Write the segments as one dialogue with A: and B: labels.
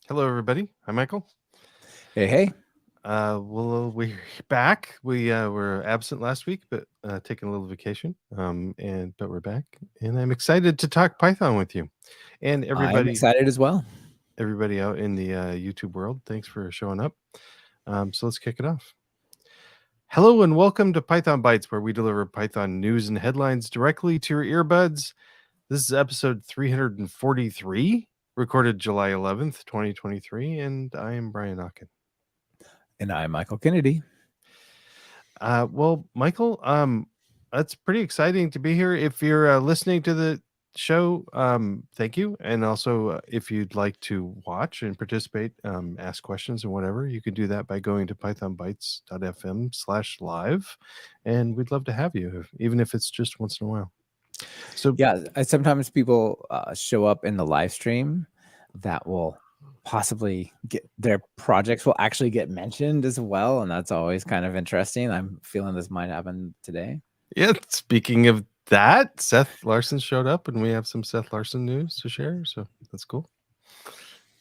A: Hello, everybody. Hi, Michael.
B: Hey, hey.
A: Well, we're back. We were absent last week, but taking a little vacation. But we're back, and I'm excited to talk Python with you and
B: I'm
A: everybody.
B: excited as well.
A: Everybody out in the YouTube world. Thanks for showing up. So let's kick it off. Hello and welcome to Python Bytes, where we deliver Python news and headlines directly to your earbuds. This is episode 343, recorded July 11th, 2023, and I am Brian Ocken.
B: And I'm Michael Kennedy.
A: Well, Michael, that's pretty exciting to be here. If you're listening to the show, thank you. And also, if you'd like to watch and participate, ask questions and whatever, you can do that by going to pythonbytes.fm/live. And we'd love to have you, even if it's just once in a while. So,
B: Yeah, sometimes people show up in the live stream that will possibly get their projects will actually get mentioned as well. And that's always kind of interesting. I'm feeling this might happen today.
A: yeah, speaking of that, Seth Larson showed up and we have some Seth Larson news to share. So that's cool.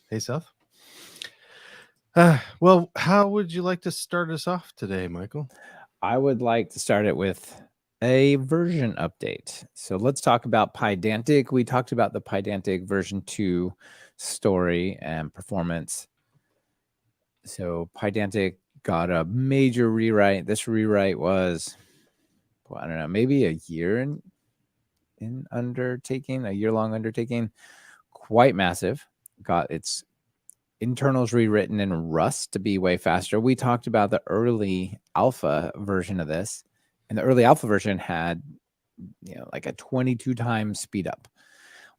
A: Hey, Seth. Well, how would you like to start us off today, Michael?
B: I would like to start it with a version update. So let's talk about Pydantic. We talked about the Pydantic version 2 story and performance. So Pydantic got a major rewrite. This rewrite was, well, I don't know, maybe a year in undertaking, a year-long undertaking, quite massive. Got its internals rewritten in Rust to be way faster. We talked about the early alpha version of this, and the early alpha version had, like a 22 times speed up.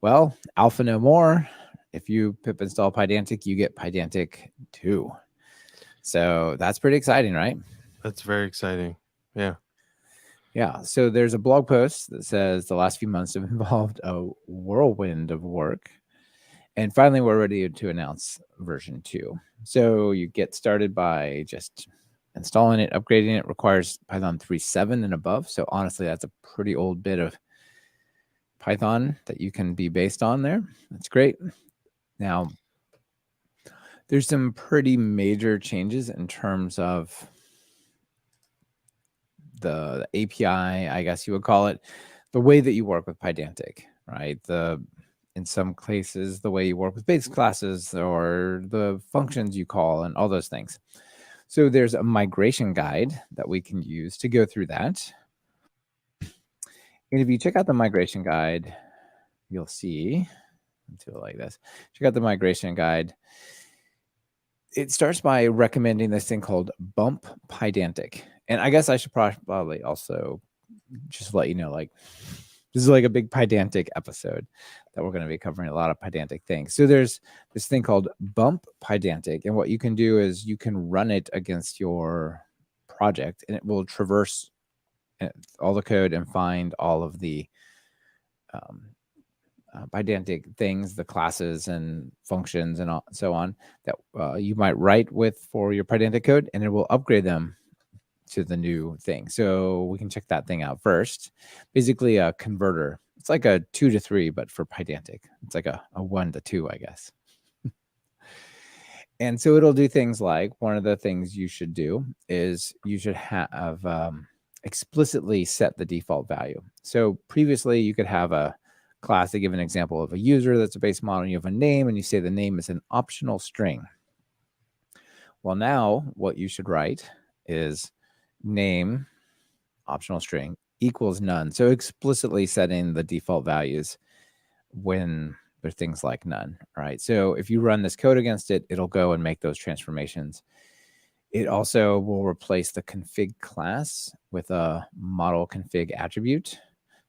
B: Well, alpha no more. If you pip install Pydantic, you get Pydantic 2. So that's pretty exciting, right?
A: That's very exciting. Yeah.
B: Yeah. So there's a blog post that says the last few months have involved a whirlwind of work. And finally, we're ready to announce version 2. So you get started by just installing it, upgrading it. Requires Python 3.7 and above. So honestly, that's a pretty old bit of Python that you can be based on there. That's great. Now, there's some pretty major changes in terms of the API, I guess you would call it, the way that you work with Pydantic, right? In some cases, the way you work with base classes or the functions you call and all those things. So there's a migration guide that we can use to go through that. And if you check out the migration guide, you'll see, let's do it like this. Check out the migration guide. It starts by recommending this thing called Bump Pydantic. And I guess I should probably also just let you know, like, this is like a big Pydantic episode that we're going to be covering a lot of Pydantic things. So there's this thing called Bump Pydantic. And what you can do is you can run it against your project and it will traverse all the code and find all of the Pydantic things, the classes and functions and so on that you might write with for your Pydantic code, and it will upgrade them to the new thing. So we can check that thing out first. Basically a converter. It's like a 2 to 3, but for Pydantic. It's like a 1 to 2, I guess. And so it'll do things like, one of the things you should do is you should have explicitly set the default value. So previously you could have a class to give an example of a user that's a base model. You have a name and you say the name is an optional string. Well, now what you should write is name optional string equals none. So explicitly setting the default values when there are things like none, right? So if you run this code against it, it'll go and make those transformations. It also will replace the config class with a model config attribute.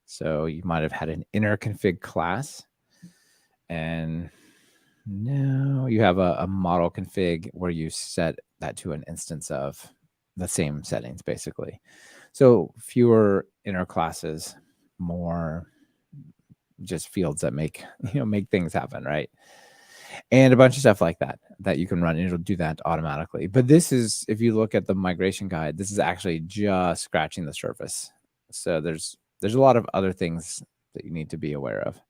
B: So you might have had an inner config class, and now you have a model config where you set that to an instance of the same settings, basically. So fewer inner classes, more just fields that make things happen, right? And a bunch of stuff like that you can run, and it'll do that automatically. But this is, if you look at the migration guide, this is actually just scratching the surface. So there's a lot of other things that you need to be aware of.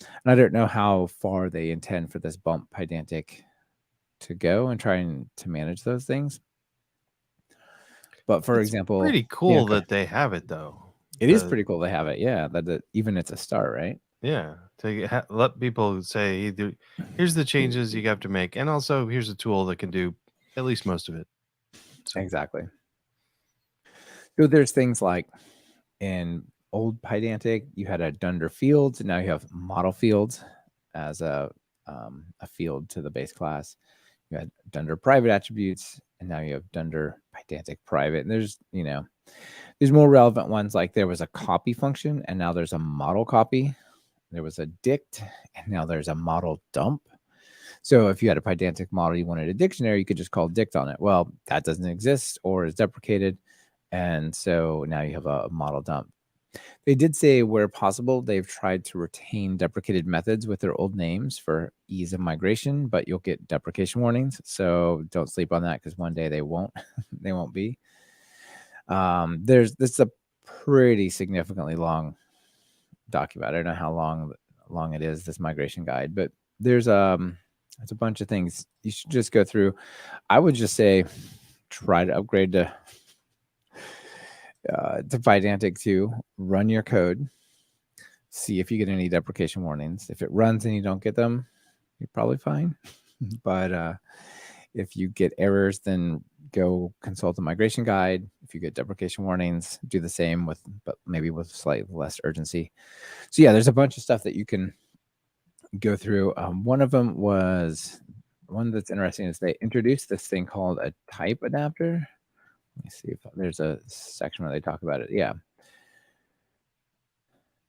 B: And I don't know how far they intend for this Bump Pydantic to go and trying to manage those things. But for example,
A: pretty cool that they have it though.
B: It is pretty cool to have it. Yeah, that even it's a start, right?
A: Yeah, to let people say, here's the changes you have to make, and also here's a tool that can do at least most of it.
B: So. Exactly. So there's things like in old Pydantic, you had a dunder fields, and now you have model fields as a field to the base class. You had dunder private attributes, and now you have dunder Pydantic private. And there's more relevant ones, like there was a copy function, and now there's a model copy. There was a dict, and now there's a model dump. So if you had a Pydantic model, you wanted a dictionary, you could just call dict on it. Well, that doesn't exist or is deprecated. And so now you have a model dump. They did say where possible, they've tried to retain deprecated methods with their old names for ease of migration, but you'll get deprecation warnings. So don't sleep on that, because one day they won't be. This is a pretty significantly long document. I don't know how long it is, this migration guide, but there's a bunch of things you should just go through. I would just say try to upgrade to Pydantic 2, run your code, see if you get any deprecation warnings. If it runs and you don't get them, you're probably fine. But if you get errors, then go consult the migration guide. If you get deprecation warnings, do the same, but maybe with slightly less urgency. So yeah, there's a bunch of stuff that you can go through. One of them was one that's interesting is they introduced this thing called a type adapter. Let me see if there's a section where they talk about it. Yeah.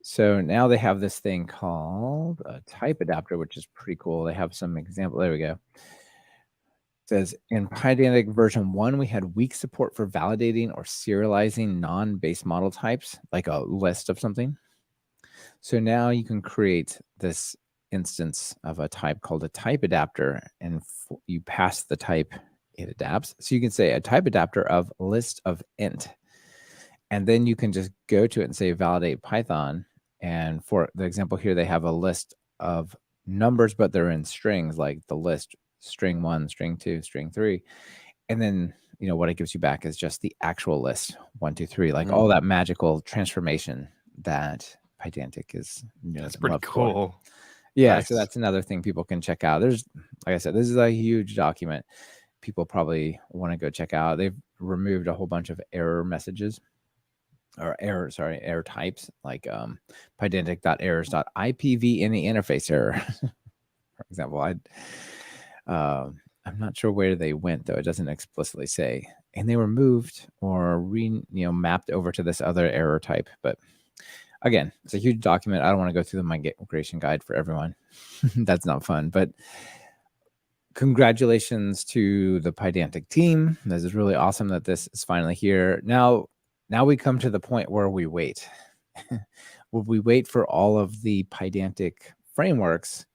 B: So now they have this thing called a type adapter, which is pretty cool. They have some example. There we go. It says in Pydantic version 1, we had weak support for validating or serializing non-base model types, like a list of something. So now you can create this instance of a type called a type adapter, and you pass the type, it adapts. So you can say a type adapter of list of int, and then you can just go to it and say validate Python. And for the example here, they have a list of numbers, but they're in strings, like the list string 1, string 2, string 3. And then, what it gives you back is just the actual list 1, 2, 3, like all that magical transformation that Pydantic is.
A: That's pretty cool.
B: Yeah, nice. So that's another thing people can check out. There's, like I said, this is a huge document. People probably want to go check out. They've removed a whole bunch of error messages, or error types, like pydantic.errors.ipv in the interface error, for example. I'm not sure where they went, though. It doesn't explicitly say, and they were moved or mapped over to this other error type. But again, it's a huge document. I don't want to go through the migration guide for everyone. That's not fun. But congratulations to the Pydantic team. This is really awesome that this is finally here. Now we come to the point where we wait. We wait for all of the Pydantic frameworks,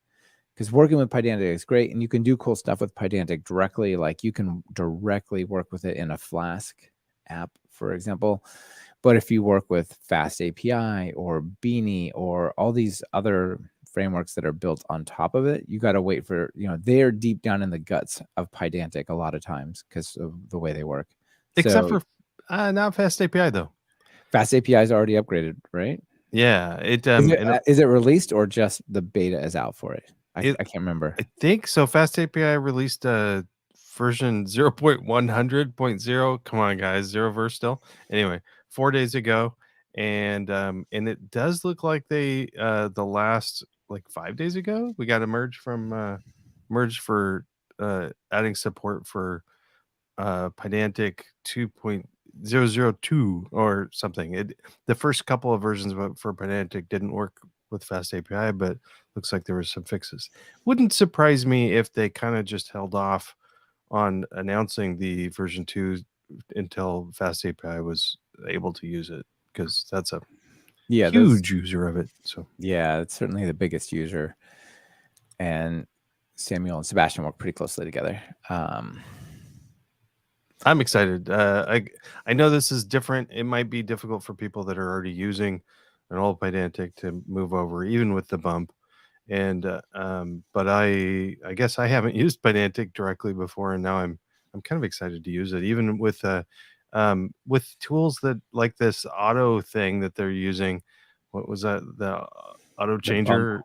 B: because working with Pydantic is great, and you can do cool stuff with Pydantic directly. Like you can directly work with it in a Flask app, for example. But if you work with Fast API or Beanie or all these other frameworks that are built on top of it, you got to wait for, they're deep down in the guts of Pydantic a lot of times because of the way they work.
A: Except for not Fast API, though.
B: Fast API is already upgraded, right?
A: Yeah.
B: Is it released, or just the beta is out for it? I can't remember.
A: I think so. Fast API released version 0.100.0. Come on, guys. 0 verse still. Anyway, 4 days ago. And it does look like they the last 5 days ago, we got a merge for adding support for Pydantic 2.002 or something. The first couple of versions for Pydantic didn't work with Fast API, but looks like there were some fixes. Wouldn't surprise me if they kind of just held off on announcing the version 2 until Fast API was able to use it, because that's a huge user of it. So
B: yeah, it's certainly the biggest user, and Samuel and Sebastian work pretty closely together.
A: I'm excited. I know this is different. It might be difficult for people that are already using an old Pydantic to move over, even with the bump. But I guess I haven't used Pydantic directly before, and now I'm kind of excited to use it, even with tools that like this auto thing that they're using. What was that? The auto
B: The bump,
A: changer?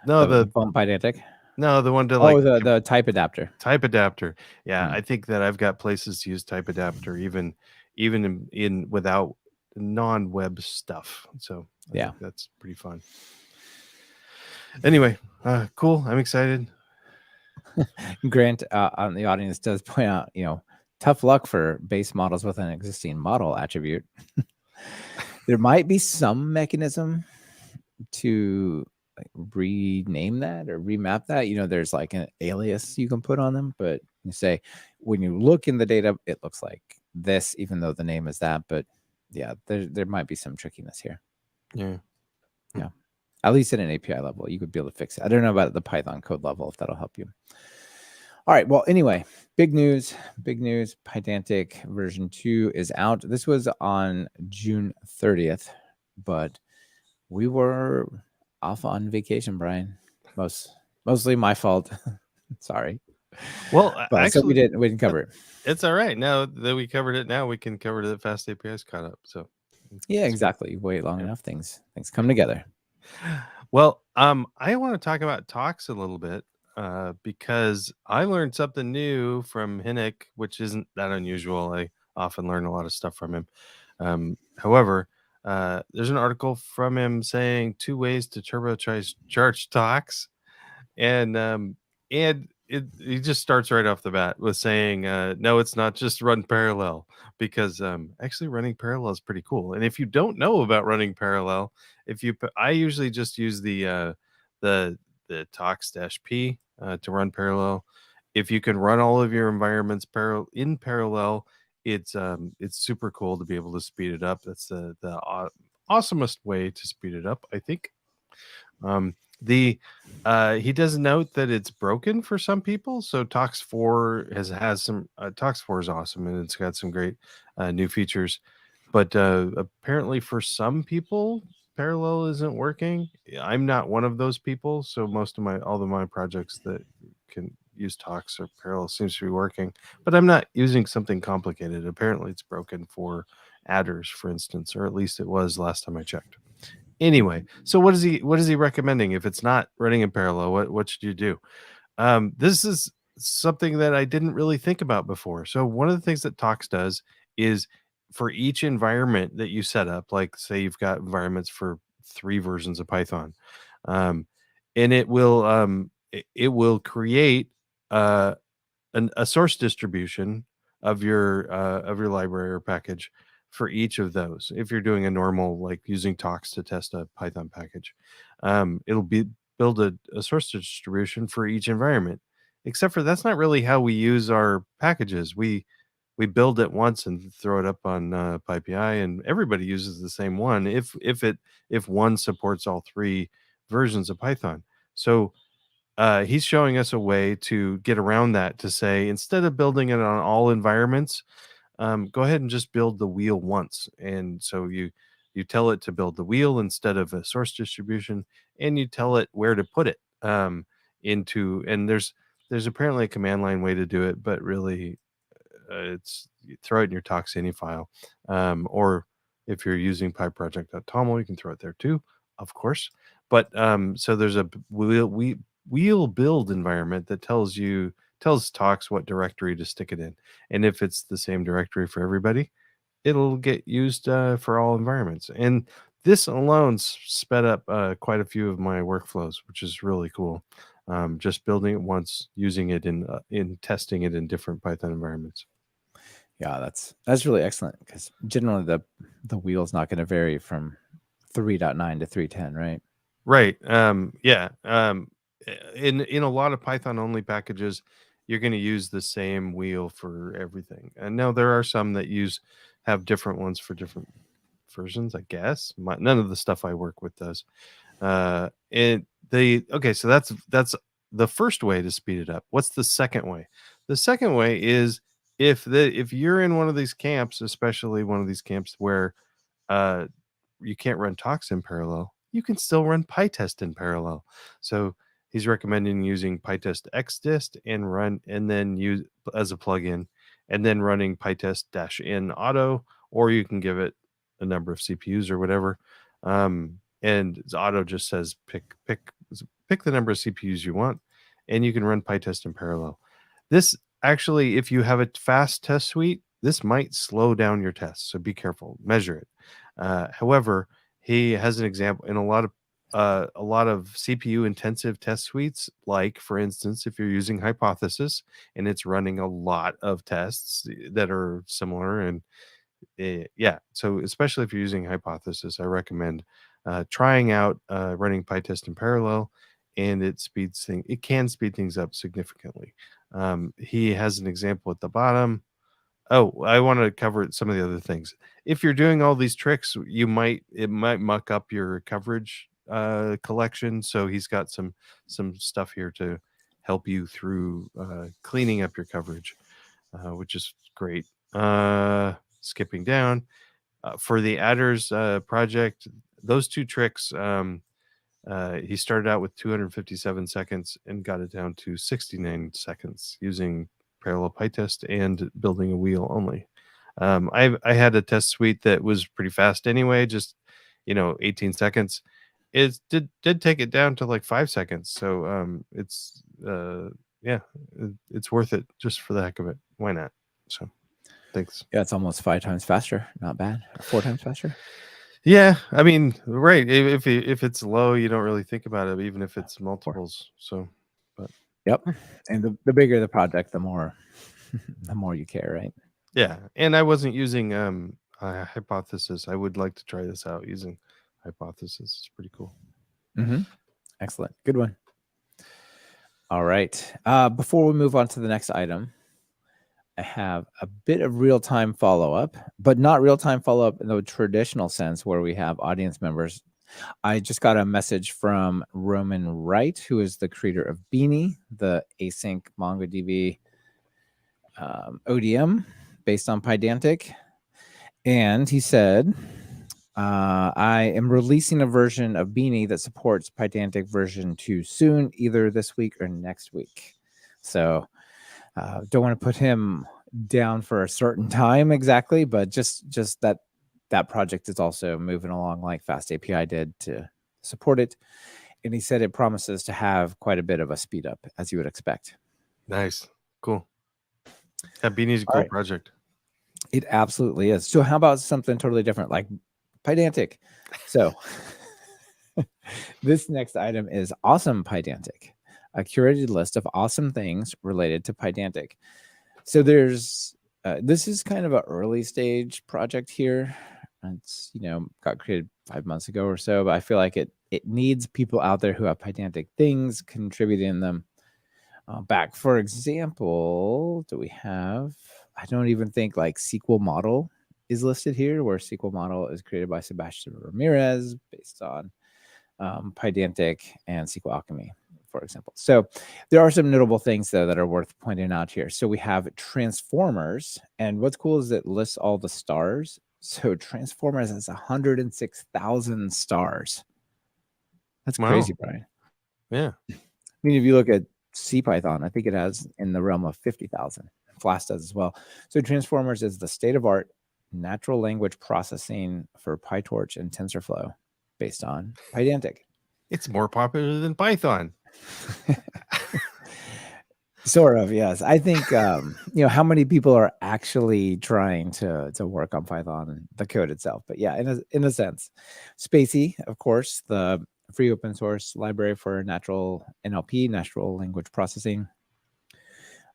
A: No,
B: the
A: the
B: bump Pydantic.
A: no, the one to
B: Oh,
A: like
B: the type adapter.
A: type adapter. Yeah,
B: Hmm.
A: I think that I've got places to use type adapter, even in without non-web stuff. So I
B: Yeah.
A: think that's pretty fun. Anyway, cool. I'm excited.
B: Grant on the audience does point out, tough luck for base models with an existing model attribute. There might be some mechanism to rename that or remap that. There's like an alias you can put on them, but you say when you look in the data, it looks like this, even though the name is that. But yeah, there might be some trickiness here.
A: Yeah.
B: Yeah. At least at an API level, you could be able to fix it. I don't know about the Python code level, if that'll help you. All right. Well, anyway, big news. Pydantic version 2 is out. This was on June 30th, but we were off on vacation, Brian. Mostly my fault. Sorry.
A: Well,
B: But so we
A: actually,
B: didn't cover it.
A: it's all right. Now that we covered it, now we can cover the fast APIs caught up. So
B: Yeah,
A: it's good.
B: exactly. You wait long enough, things come together.
A: Well, I want to talk about talks a little bit because I learned something new from Hinnick, which isn't that unusual. I often learn a lot of stuff from him. However, there's an article from him saying 2 ways to turbocharge talks, and he just starts right off the bat with saying, no, it's not just run parallel, because actually running parallel is pretty cool. And if you don't know about running parallel, I usually just use the tox-p to run parallel. If you can run all of your environments in parallel, it's super cool to be able to speed it up. That's the awesomest way to speed it up, I think. He does note that it's broken for some people. So Tox 4 has some Tox 4 is awesome, and it's got some great new features. But apparently for some people, parallel isn't working. I'm not one of those people, so all of my projects that can use Tox or parallel seems to be working. But I'm not using something complicated. Apparently it's broken for adders, for instance, or at least it was last time I checked. Anyway, so what is he recommending? If it's not running in parallel, what should you do? This is something that I didn't really think about before. So one of the things that Tox does is for each environment that you set up, like say you've got environments for 3 versions of Python, um, and it will create uh, a source distribution of your library or package for each of those. If you're doing a normal, like using Tox to test a Python package, it'll build a source distribution for each environment. Except for that's not really how we use our packages. We build it once and throw it up on PyPI, and everybody uses the same one if one supports all 3 versions of Python. So he's showing us a way to get around that, to say, instead of building it on all environments, go ahead and just build the wheel once. And so you tell it to build the wheel instead of a source distribution, and you tell it where to put it and there's apparently a command line way to do it, but really it's you throw it in your toxini file, or if you're using pyproject.toml, you can throw it there too, of course. But so there's a wheel build environment that tells Tox what directory to stick it in, and if it's the same directory for everybody, it'll get used for all environments. And this alone sped up quite a few of my workflows, which is really cool. Just building it once, using it in testing it in different Python environments.
B: Yeah, that's really excellent, because generally the wheel's not going to vary from 3.9 to 3.10, right?
A: Right. Yeah. In a lot of Python only packages, you're going to use the same wheel for everything. And now there are some that have different ones for different versions, I guess. None of the stuff I work with does. Okay, so that's the first way to speed it up. What's the second way? The second way is if you're in one of these camps, especially one of these camps where you can't run Tox in parallel, you can still run PyTest in parallel. So he's recommending using PyTest xdist and then use as a plugin, and then running PyTest-in auto, or you can give it a number of CPUs or whatever. And auto just says pick the number of CPUs you want, and you can run PyTest in parallel. This actually, if you have a fast test suite, this might slow down your tests, so be careful, measure it. However, he has an example in a lot of CPU intensive test suites, like for instance, if you're using Hypothesis and it's running a lot of tests that are similar, and yeah, so especially if you're using Hypothesis, I recommend trying out running PyTest in parallel, and it can speed things up significantly. He has an example at the bottom. Oh, I want to cover some of the other things. If you're doing all these tricks, it might muck up your coverage collection. So he's got some stuff here to help you through cleaning up your coverage, which is great. Skipping down for the adders project, those two tricks. He started out with 257 seconds and got it down to 69 seconds using parallel PyTest and building a wheel only. I had a test suite that was pretty fast anyway, just 18 seconds. It did take it down to like 5 seconds. So it's it's worth it just for the heck of it. Why not? So thanks.
B: Yeah, it's almost 5 times faster. Not bad. 4 times faster.
A: Yeah, I mean, right. If it's low, you don't really think about it, even if it's multiples. So, but
B: yep. And the bigger the project, the more you care, right?
A: Yeah, and I wasn't using Hypothesis. I would like to try this out using Hypothesis. It's pretty cool.
B: Mm-hmm. Excellent. Good one. All right. Before we move on to the next item, I have a bit of real-time follow-up, but not real-time follow-up in the traditional sense where we have audience members. I just got a message from Roman Wright, who is the creator of Beanie, the async MongoDB ODM based on Pydantic. And he said, I am releasing a version of Beanie that supports Pydantic version 2 soon, either this week or next week. So don't want to put him down for a certain time exactly, but just that project is also moving along like Fast API did to support it. And he said it promises to have quite a bit of a speed up, as you would expect.
A: Nice. Cool. Yeah, Beanie's a cool project.
B: It absolutely is. So how about something totally different, like Pydantic? So this next item is Awesome Pydantic, a curated list of awesome things related to Pydantic. So there's this is kind of an early stage project here. It's got created 5 months ago or so, but I feel like it needs people out there who have Pydantic things contributing them back. For example, do we have? I don't even think like SQL Model is listed here, where SQL Model is created by Sebastian Ramirez based on Pydantic and SQL Alchemy, for example. So there are some notable things though that are worth pointing out here. So we have Transformers, and what's cool is it lists all the stars. So Transformers has 106,000 stars. That's crazy, Brian.
A: Yeah.
B: I mean, if you look at CPython, I think it has in the realm of 50,000. Flash does as well. So Transformers is the state-of-art natural language processing for PyTorch and TensorFlow based on Pydantic.
A: It's more popular than Python.
B: Sort of, yes. I think how many people are actually trying to work on Python, the code itself. But yeah, in a sense, Spacey, of course, the free open source library for natural NLP, natural language processing.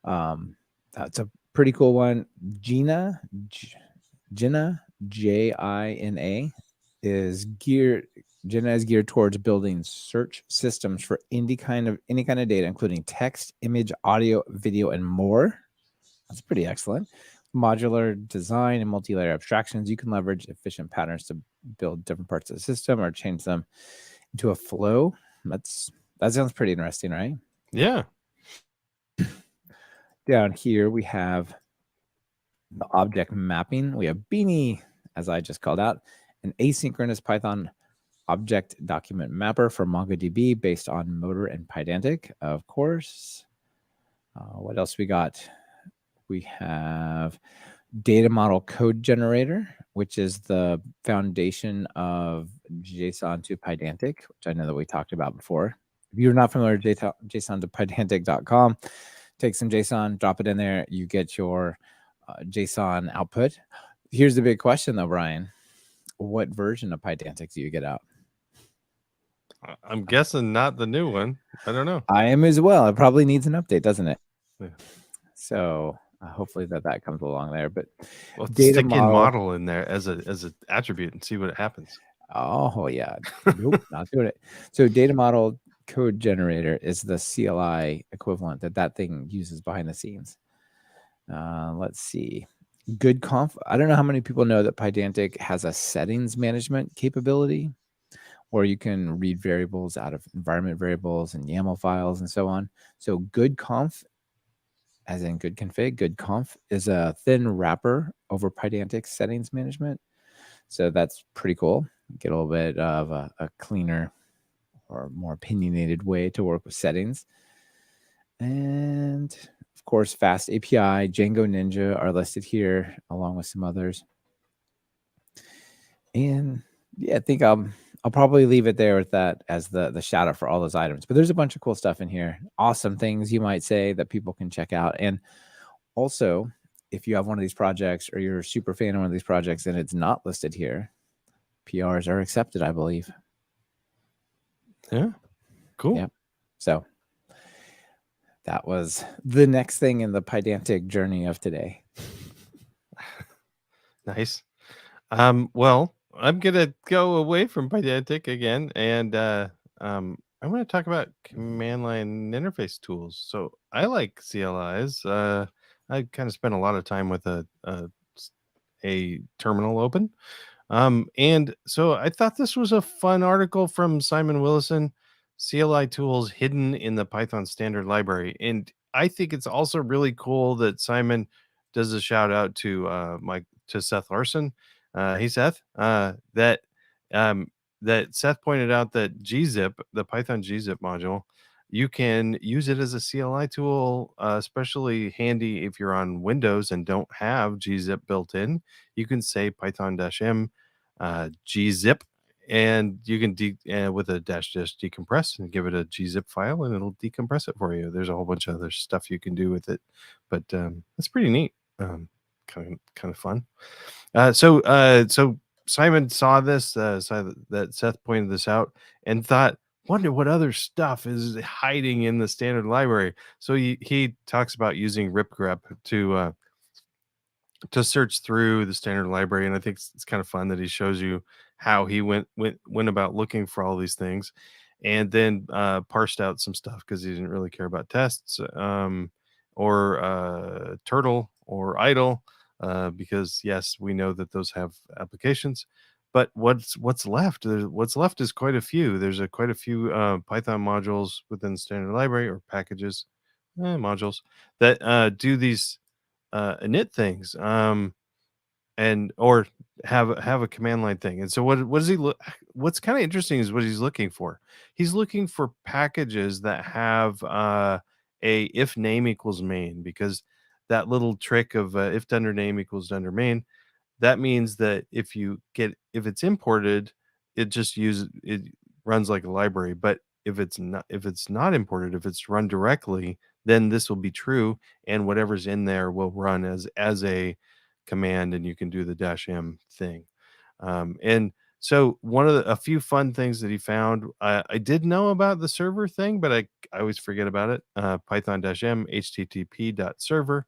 B: That's a pretty cool one. Gina, Jina is geared towards building search systems for any kind of data, including text, image, audio, video, and more. That's pretty excellent. Modular design and multi-layer abstractions. You can leverage efficient patterns to build different parts of the system or change them into a flow. That sounds pretty interesting, right?
A: Yeah.
B: Down here we have the object mapping. We have Beanie, as I just called out, an asynchronous Python object document mapper for MongoDB based on Motor and Pydantic, of course. What else we got? We have data model code generator, which is the foundation of JSON to Pydantic, which I know that we talked about before. If you're not familiar with JSON to Pydantic.com, take some JSON, drop it in there, you get your JSON output. Here's the big question though, Brian. What version of Pydantic do you get out?
A: I'm guessing not the new one. I don't know.
B: I am as well. It probably needs an update, doesn't it?
A: Yeah.
B: So hopefully that comes along there. But
A: well, stick in model in there as an attribute and see what happens.
B: Oh yeah, nope, not doing it. So data model code generator is the CLI equivalent that thing uses behind the scenes. Let's see. Good conf. I don't know how many people know that Pydantic has a settings management capability where you can read variables out of environment variables and YAML files and so on. So good conf, as in good config, good conf is a thin wrapper over Pydantic settings management. So that's pretty cool. Get a little bit of a cleaner or more opinionated way to work with settings. And of course, Fast API, Django Ninja are listed here along with some others. And yeah, I think I'll probably leave it there with that as the shout out for all those items. But there's a bunch of cool stuff in here. Awesome things you might say that people can check out. And also, if you have one of these projects or you're a super fan of one of these projects and it's not listed here, PRs are accepted, I believe.
A: Yeah. Cool.
B: Yeah. So that was the next thing in the Pydantic journey of today.
A: Nice. Well, I'm gonna go away from Pydantic again, and I'm going to talk about command line interface tools. So I like CLIs. I kind of spent a lot of time with a terminal open. And so I thought this was a fun article from Simon Willison, CLI Tools hidden in the Python standard library. And I think it's also really cool that Simon does a shout out to Seth Larson. Hey Seth, that Seth pointed out that gzip, the Python gzip module, you can use it as a CLI tool, especially handy if you're on Windows and don't have gzip built in. You can say python-m gzip, and you can with a dash decompress and give it a gzip file, and it'll decompress it for you. There's a whole bunch of other stuff you can do with it, but it's pretty neat. Kind of fun. So Simon saw this, saw that Seth pointed this out, and thought, wonder what other stuff is hiding in the standard library. So he talks about using ripgrep to search through the standard library, and I think it's kind of fun that he shows you how he went about looking for all these things, and then parsed out some stuff because he didn't really care about tests or turtle or idle, because yes, we know that those have applications. But what's left? What's left is quite a few. There's quite a few Python modules within the standard library, or packages, modules that do these init things, and or have a command line thing. And so what does he look? What's kind of interesting is what he's looking for. He's looking for packages that have a if name equals main, because that little trick of if under name equals under main, that means that if it's imported, it runs like a library. But if it's not imported, if it's run directly, then this will be true, and whatever's in there will run as a command, and you can do the -m thing. And so a few fun things that he found, I did know about the server thing, but I always forget about it. Python-m http.server,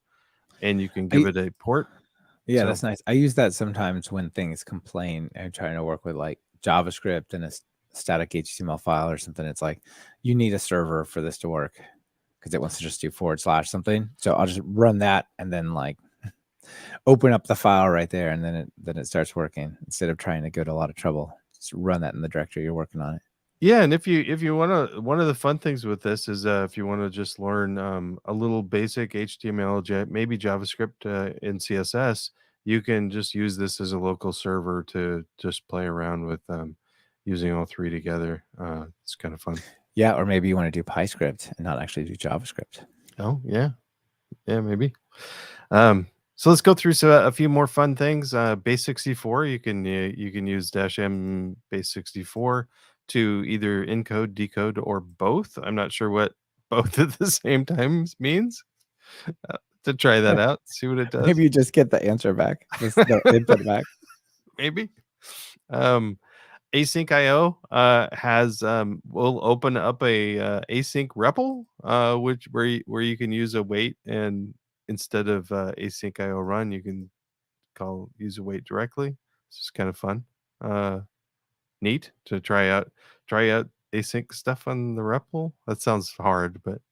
A: and you can give it a port.
B: Yeah, so that's nice. I use that sometimes when things complain and trying to work with like JavaScript and a static HTML file or something. It's like, you need a server for this to work because it wants to just do / something. So I'll just run that and then like open up the file right there, and then it starts working instead of trying to go to a lot of trouble. Just run that in the directory you're working on it.
A: Yeah, and if you want to, one of the fun things with this is if you want to just learn a little basic HTML, maybe JavaScript in CSS, you can just use this as a local server to just play around with using all three together. It's kind of fun.
B: Yeah, or maybe you want to do PyScript and not actually do JavaScript.
A: Oh yeah, maybe. So let's go through a few more fun things. Base64, you can use -m base64 to either encode, decode, or both. I'm not sure what both at the same time means. To try that out, see what it does.
B: Maybe you just get the answer back, just the input back.
A: Maybe. Async IO has will open up a async REPL, where you can use await, and instead of async IO run, you can use await directly. It's just kind of fun. Neat to try out async stuff on the REPL. That sounds hard, but it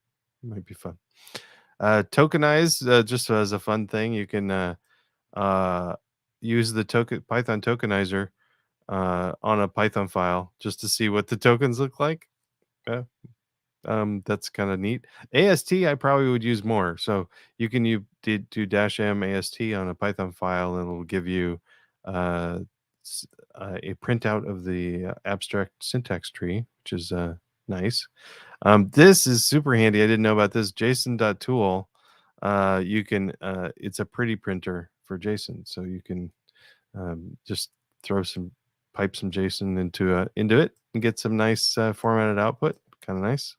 A: might be fun. Tokenize, just as a fun thing, you can use the Python tokenizer on a Python file just to see what the tokens look like. That's kind of neat. AST I probably would use more. So you can do -m AST on a Python file, and it'll give you a printout of the abstract syntax tree, which is nice. This is super handy. I didn't know about this. JSON.tool. You can it's a pretty printer for JSON, so you can just pipe some JSON into it and get some nice formatted output. Kind of nice.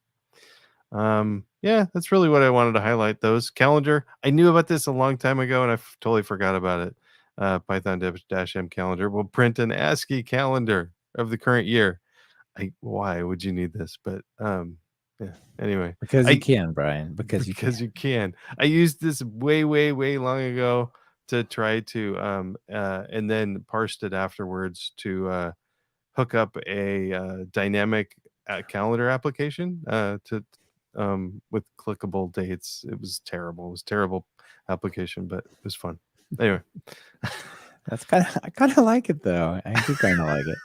A: Yeah, that's really what I wanted to highlight. Those calendar, I knew about this a long time ago, and I totally forgot about it. Python -m calendar will print an ASCII calendar of the current year. Why would you need this? But yeah. Anyway,
B: Because you can, Brian. Because you
A: can. I used this way long ago to try to and then parsed it afterwards to hook up a dynamic calendar application to with clickable dates. It was terrible. It was a terrible application, but it was fun. Anyway.
B: I kind of like it though. I do kind of like it.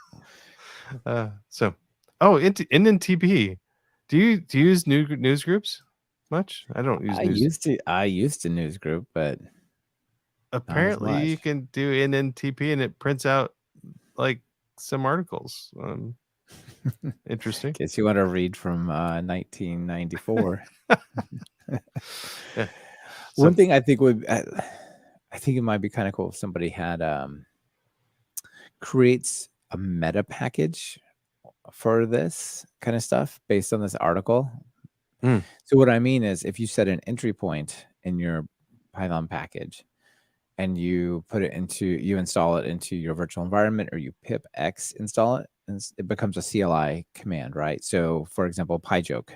A: NNTP. Do you use news groups much? I don't use news.
B: I used to news group, but
A: apparently you can do NNTP and it prints out like some articles. Interesting.
B: In case you want to read from 1994.
A: Yeah.
B: One thing I think I think it might be kind of cool if somebody had creates a meta package for this kind of stuff based on this article. So what I mean is, if you set an entry point in your Python package and you install it into your virtual environment, or you pip x install it, and it becomes a CLI command, right? So for example, pyjoke,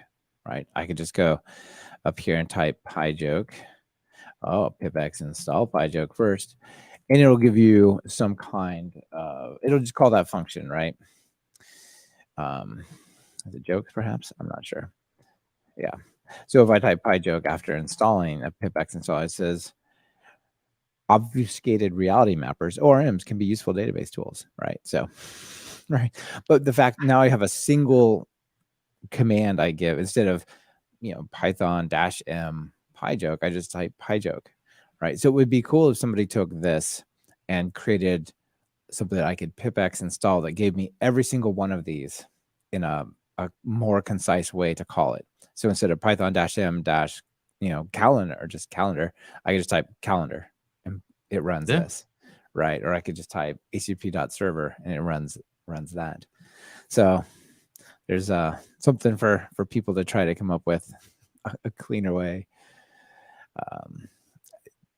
B: right? I could just go up here and type pyjoke. Oh, pip x install pyjoke first, and it'll give you some kind of, it'll just call that function, right? Is it jokes perhaps? I'm not sure. Yeah. So if I type pyjoke after installing a pip x install, it says obfuscated reality mappers, ORMs, can be useful database tools, right? So, right. But the fact now I have a single command I give instead of, Python -m pyjoke, I just type pyjoke, right? So it would be cool if somebody took this and created something that I could pip x install that gave me every single one of these in a more concise way to call it. So instead of Python -m calendar, or just calendar, I could just type calendar and it runs this, right? Or I could just type http.server and it runs that. So there's something for people to try to come up with a cleaner way.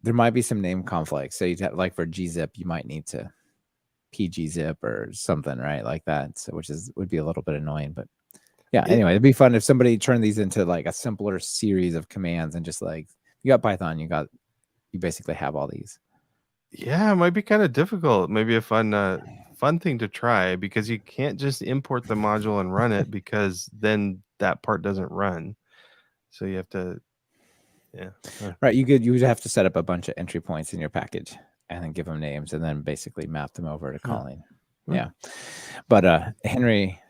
B: There might be some name conflicts. So you'd have, like for gzip, you might need to pgzip or something, right? Like that. So would be a little bit annoying, but yeah, anyway, it'd be fun if somebody turned these into like a simpler series of commands, and just like, you got Python, you basically have all these.
A: Yeah, it might be kind of difficult. Maybe a fun thing to try, because you can't just import the module and run it, because then that part doesn't run. So you have to,
B: right. You would have to set up a bunch of entry points in your package and then give them names, and then basically map them over to calling. Yeah. But Henry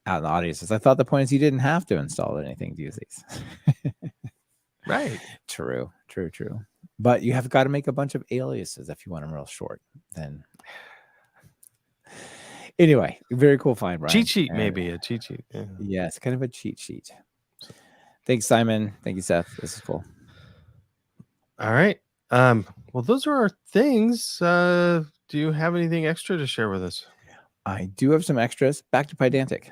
B: out in the audience says, I thought the point is you didn't have to install anything to use these.
A: Right.
B: True. But you have got to make a bunch of aliases if you want them real short. Then Anyway, very cool find, Brian.
A: Cheat sheet,
B: And
A: maybe a cheat sheet. Yeah.
B: yeah, it's kind of a cheat sheet. Thanks, Simon. Thank you, Seth. This is cool.
A: All right. Well, those are our things. Do you have anything extra to share with us?
B: I do have some extras. Back to Pydantic.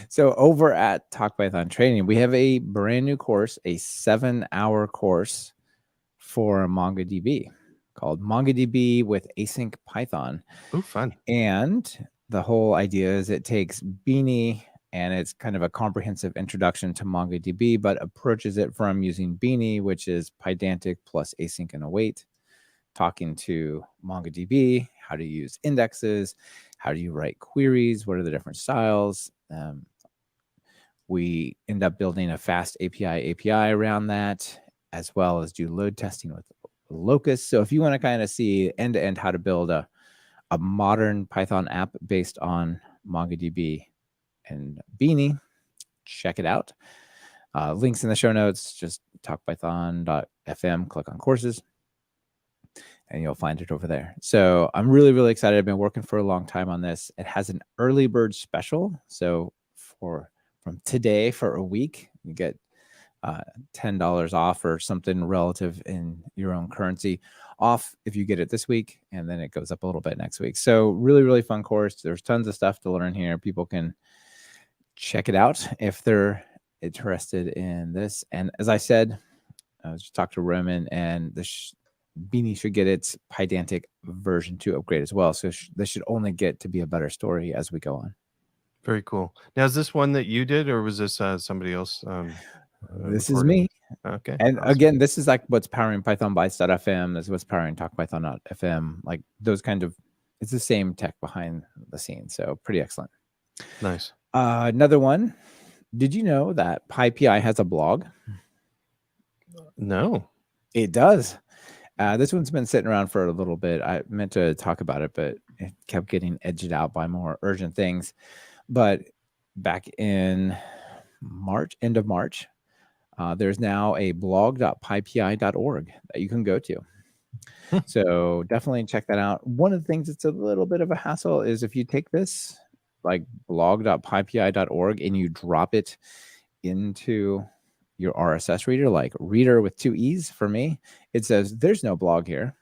B: So over at Talk Python Training, we have a brand new course, a 7-hour course for MongoDB called MongoDB with Async Python.
A: Oh, fun.
B: And the whole idea is it takes Beanie and it's kind of a comprehensive introduction to MongoDB, but approaches it from using Beanie, which is Pydantic plus async and await, talking to MongoDB, how to use indexes, how do you write queries, what are the different styles. We end up building a fast API around that, as well as do load testing with Locust. So if you want to kind of see end-to-end how to build a modern Python app based on MongoDB and Beanie, check it out. Links in the show notes, just talkpython.fm, click on courses, and you'll find it over there. So I'm really, really excited. I've been working for a long time on this. It has an early bird special. So from today for a week, you get $10 off or something relative in your own currency off if you get it this week, and then it goes up a little bit next week. So really, really fun course. There's tons of stuff to learn here. People can check it out if they're interested in this. And as I said, I was just talking to Roman, and the Beanie should get its Pydantic version 2 upgrade as well. So this should only get to be a better story as we go on.
A: Very cool. Now, is this one that you did, or was this somebody else?
B: This is me.
A: Okay.
B: And
A: awesome.
B: Again, this is like what's powering PythonBytes.fm. This is what's powering TalkPython.fm. Like those kind of, it's the same tech behind the scenes. So pretty excellent.
A: Nice.
B: Another one. Did you know that PyPI has a blog?
A: No.
B: It does. This one's been sitting around for a little bit. I meant to talk about it, but it kept getting edged out by more urgent things. But back in March, end of March, there's now a blog.pypi.org that you can go to. So definitely check that out. One of the things that's a little bit of a hassle is if you take this like blog.pypi.org and you drop it into your RSS reader, like reader with 2 E's for me, it says there's no blog here.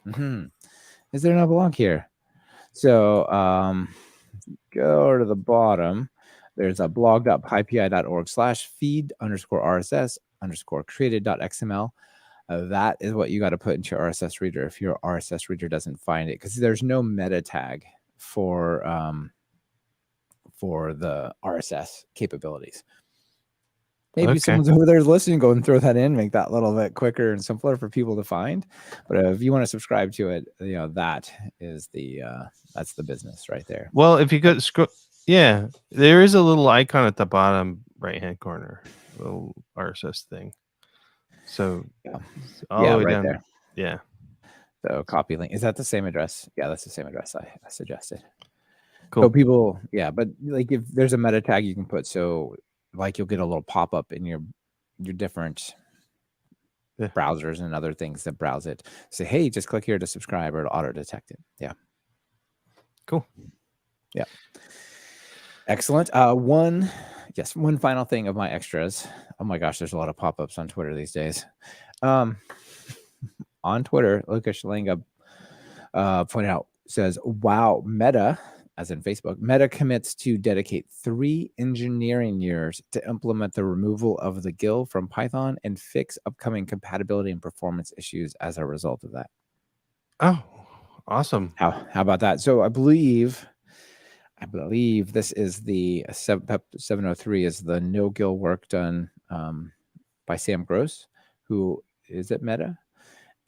B: Is there no blog here? So go to the bottom. There's a blog.pypi.org/feed_RSS_created.xml. That is what you got to put into your RSS reader if your RSS reader doesn't find it, because there's no meta tag for the RSS capabilities. Maybe someone's over there listening, go and throw that in, make that a little bit quicker and simpler for people to find. But if you want to subscribe to it, that is that's the business right there.
A: Well, if you go scroll, yeah, there is a little icon at the bottom right-hand corner, a little RSS thing. So all the way
B: right
A: down
B: there.
A: Yeah.
B: So copy link. Is that the same address? Yeah, that's the same address I suggested.
A: Cool.
B: So people, but like if there's a meta tag you can put, so like you'll get a little pop-up in your different browsers and other things that browse it. Say, hey, just click here to subscribe, or it'll auto-detect it. Yeah.
A: Cool.
B: Yeah. Excellent. One final thing of my extras. Oh my gosh, there's a lot of pop-ups on Twitter these days. On Twitter, Lucas Shalenga pointed out, says, wow, Meta, as in Facebook, Meta commits to dedicate 3 engineering years to implement the removal of the Gill from Python and fix upcoming compatibility and performance issues as a result of that.
A: Oh, awesome.
B: How about that? So I believe this is the 703 is the No Gill work done by Sam Gross, who is at Meta.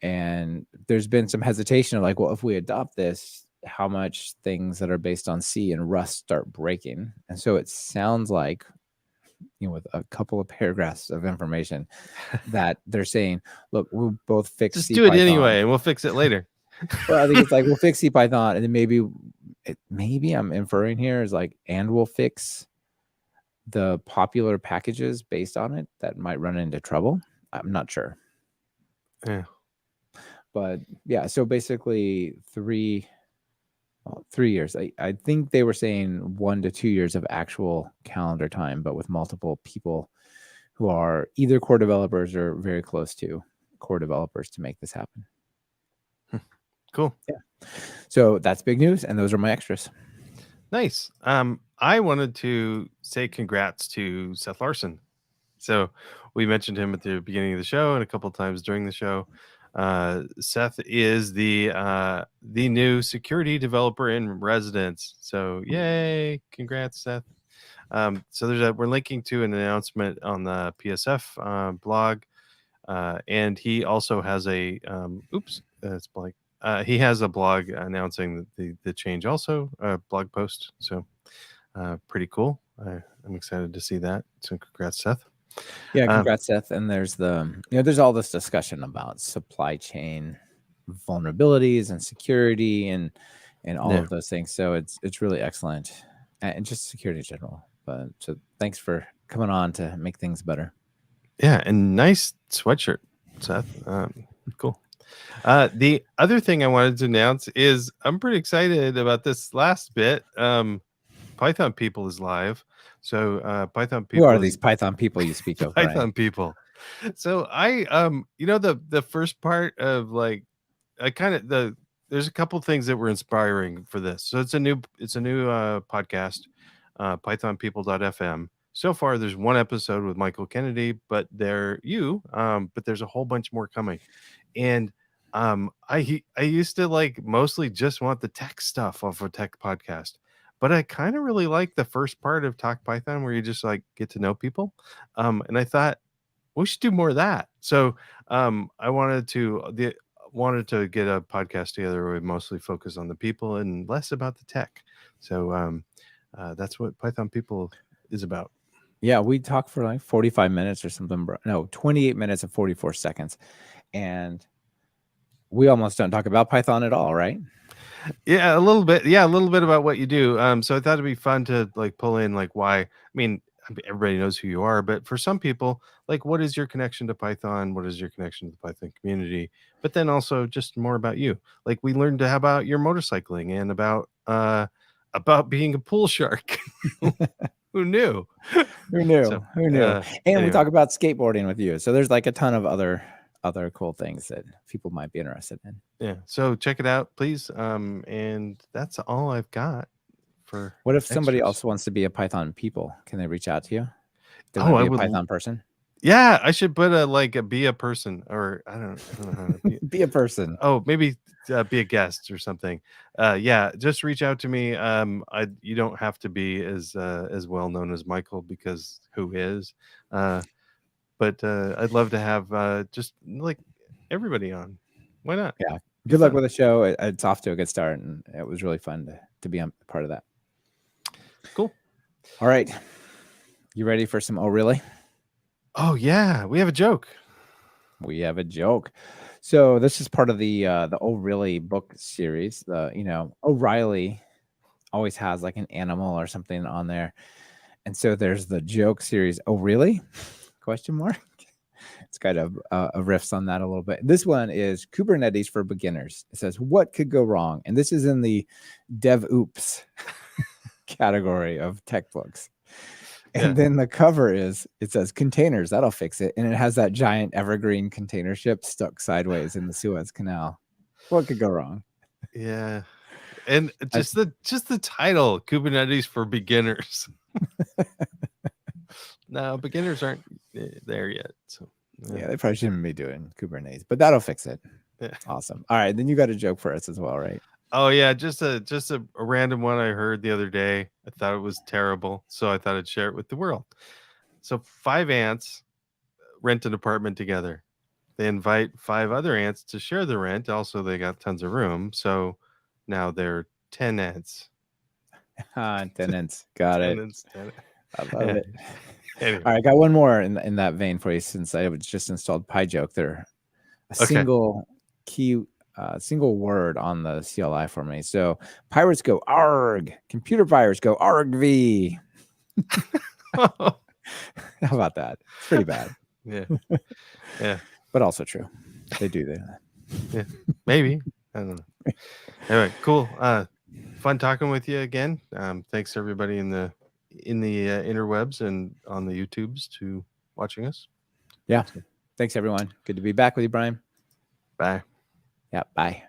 B: And there's been some hesitation of like, well, if we adopt this, how much things that are based on C and Rust start breaking. And so it sounds like, with a couple of paragraphs of information that they're saying, look, we'll both fix
A: just
B: C
A: do it
B: Python.
A: anyway, and we'll fix it later.
B: Well, I think it's like, we'll fix C Python, and then maybe I'm inferring here is like, and we'll fix the popular packages based on it that might run into trouble. I'm not sure.
A: Yeah.
B: But yeah, so basically 3 3 years. I think they were saying 1 to 2 years of actual calendar time, but with multiple people who are either core developers or very close to core developers to make this happen.
A: Cool.
B: Yeah. So that's big news, and those are my extras.
A: Nice. I wanted to say congrats to Seth Larson. So we mentioned him at the beginning of the show and a couple of times during the show. Seth is the new security developer in residence. So yay! Congrats, Seth. So we're linking to an announcement on the PSF blog, and he also has a it's blank. He has a blog announcing the change, also a blog post. So pretty cool. I'm excited to see that. So congrats, Seth.
B: Yeah, congrats, Seth. And there's there's all this discussion about supply chain vulnerabilities and security and all of those things. So it's really excellent, and just security in general. But so thanks for coming on to make things better.
A: Yeah, and nice sweatshirt, Seth. Cool. The other thing I wanted to announce is I'm pretty excited about this last bit. Python People is live. So Python People.
B: Who are these Python people you speak of?
A: Python
B: Brian?
A: People. So I the first part of like there's a couple things that were inspiring for this. So it's a new podcast, pythonpeople.fm. So far there's one episode with Michael Kennedy, but there's a whole bunch more coming. And I used to like mostly just want the tech stuff off a tech podcast, but I kind of really like the first part of Talk Python where you just like get to know people. And I thought we should do more of that. So I wanted to get a podcast together where we mostly focus on the people and less about the tech. So that's what Python People is about.
B: Yeah, we talk for like 45 minutes or something. No, 28 minutes and 44 seconds. And we almost don't talk about Python at all, right?
A: Yeah, a little bit. Yeah, a little bit about what you do. So I thought it'd be fun to like pull in like why. I mean, everybody knows who you are, but for some people, like, what is your connection to Python? What is your connection to the Python community? But then also just more about you. Like, we learned about your motorcycling and about being a pool shark. Who knew?
B: Who knew?
A: So,
B: Who knew? And
A: anyway.
B: we talk about skateboarding with you. So there's like a ton of other cool things that people might be interested in.
A: Yeah. So check it out, please. And that's all I've got for.
B: What if somebody else wants to be a Python people? Can they reach out to you? They
A: I
B: would
A: would.
B: A Python person.
A: Yeah, I should put be a person, or I don't know how to
B: be a person.
A: Oh, maybe be a guest or something. Yeah, just reach out to me. You don't have to be as well known as Michael, because who is? But I'd love to have just like everybody on. Why not?
B: Yeah. Good luck with the show. It's off to a good start, and it was really fun to be a part of that.
A: Cool.
B: All right. You ready for some Oh Really?
A: Oh yeah, we have a joke.
B: We have a joke. So this is part of the Oh Really book series. O'Reilly always has like an animal or something on there. And so there's the joke series, Oh Really? ? It's kind of a riffs on that a little bit. This one is Kubernetes for beginners. It says, what could go wrong? And this is in the dev oops category of tech books. And then the cover it says containers, that'll fix it. And it has that giant evergreen container ship stuck sideways in the Suez Canal. What could go wrong?
A: Yeah. And just the title, Kubernetes for beginners. No, beginners aren't there yet. So
B: yeah, they probably shouldn't be doing Kubernetes, but that'll fix it. Yeah. Awesome. All right, then you got a joke for us as well, right?
A: Oh yeah, just a random one I heard the other day. I thought it was terrible, so I thought I'd share it with the world. So 5 ants rent an apartment together. They invite 5 other ants to share the rent. Also, they got tons of room, so now they're 10 ants.
B: 10 ants. Got it. I love it.
A: Anyway.
B: All right, I got one more in that vein for you, since I just installed PyJoke. They're a single key. Single word on the CLI for me. So pirates go arg, computer virus go argv. How about that? It's pretty bad.
A: Yeah.
B: But also true. They do that.
A: Yeah. Maybe. I don't know. Anyway, cool. Fun talking with you again. Thanks everybody in the interwebs and on the YouTubes to watching us.
B: Yeah. Thanks everyone. Good to be back with you, Brian.
A: Bye.
B: Yeah. Bye.